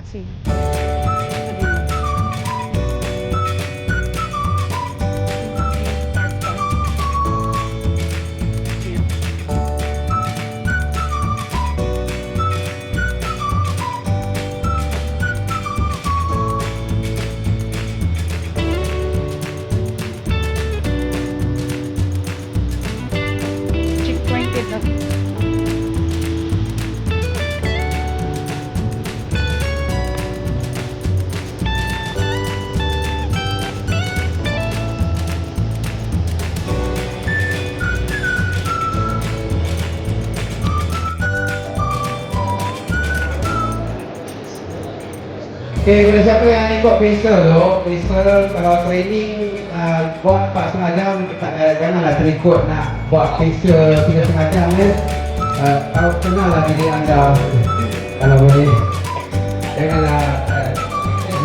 taxi. Sabi checkpointed na. Okay, kepada siapa yang ikut pistol tu, pistol kalau training buat 4,5 jam, janganlah terikut nak buat pistol 3,5 jam ya. Tahu kenallah diri anda kalau boleh. Janganlah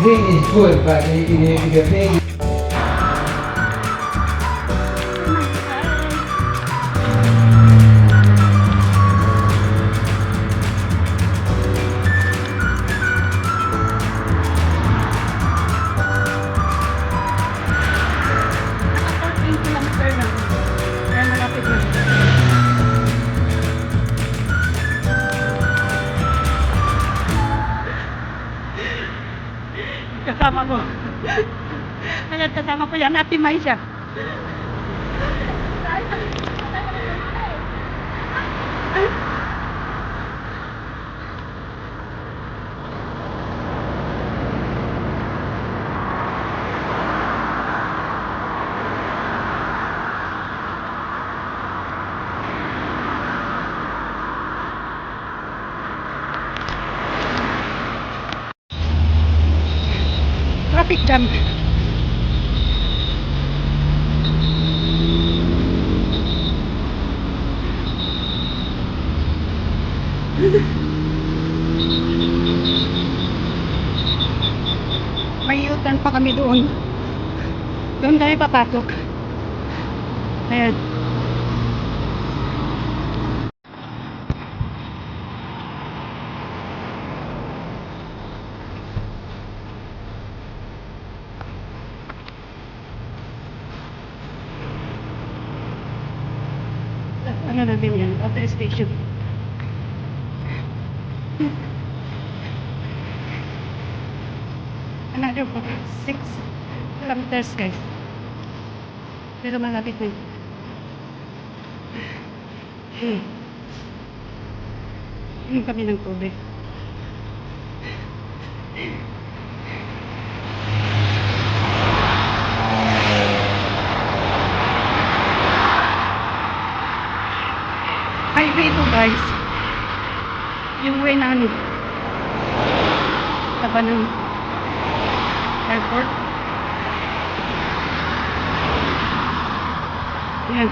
drink is good but if you think Naka 14 kilometer na. Kaya malapit na. Kasama ko. Kaya kasama ko yan, Ate May siya. Traffic jam. May U-turn pa kami doon. Doon kami papasok. Ayan. Ano namin yan? Auto station. Another 6 kilometers guys. Pero malapit na. Inom kami ng tubig. Highway to guys. Yung way namin. Taba ng airport. Yan.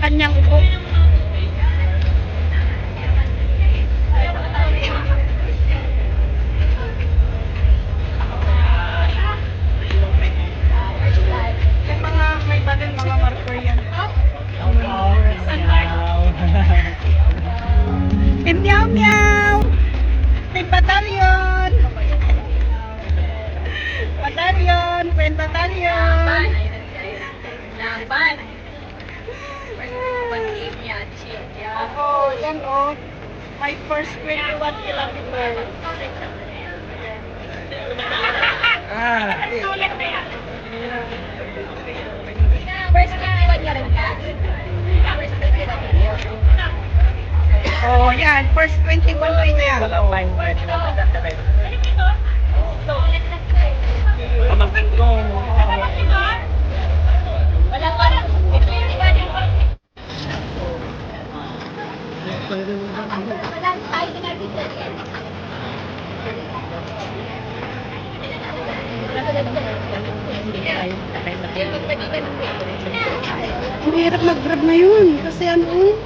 kanya-kanyang upo. Yung mga may badin, mga marker yan. And meow meow! May batalyon! Batalyon! Friend batalyon! Oh, yan oh. My first 21 kilometers. Sulit na yan. First 21 niya rin ka? First 21 oh, yan. First 21 ko yun yan. Wala pa lang. Ang hirap mag-grab na yun. Kasi ano?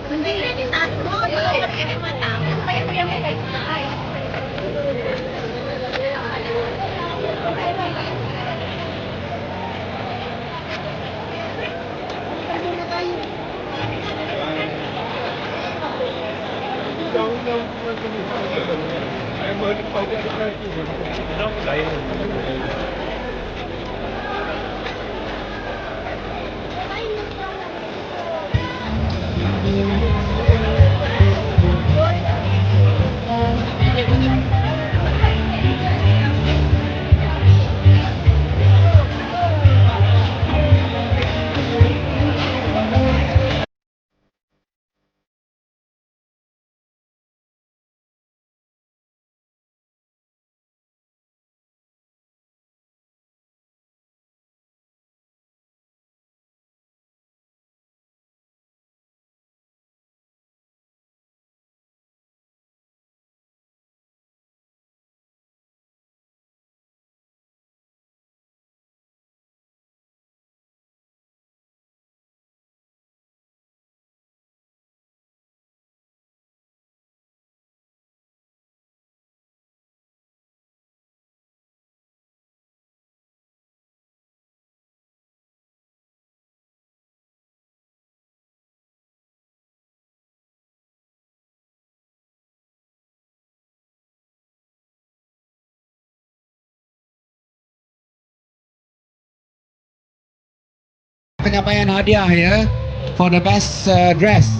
Penyampaian hadiah ya, for the best dress.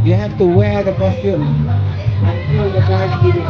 You have to wear the costume until the bride giving.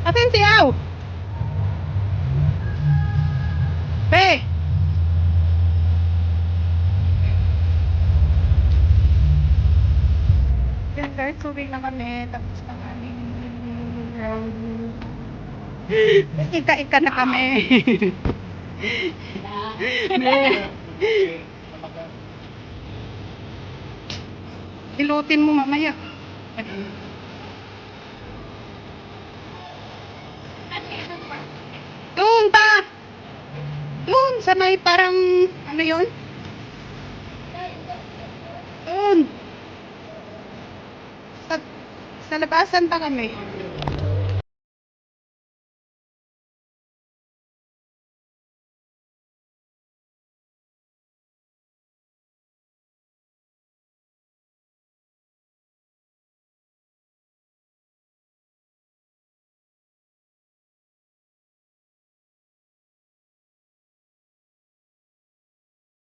Atensiyaw! Be! Yan guys, tubig na kami. Tapos na kami. Ika-ika na kami. Ilutin mo mamaya. Doon ba? Doon sa may parang ano yun? Doon. Sa labasan pa kami.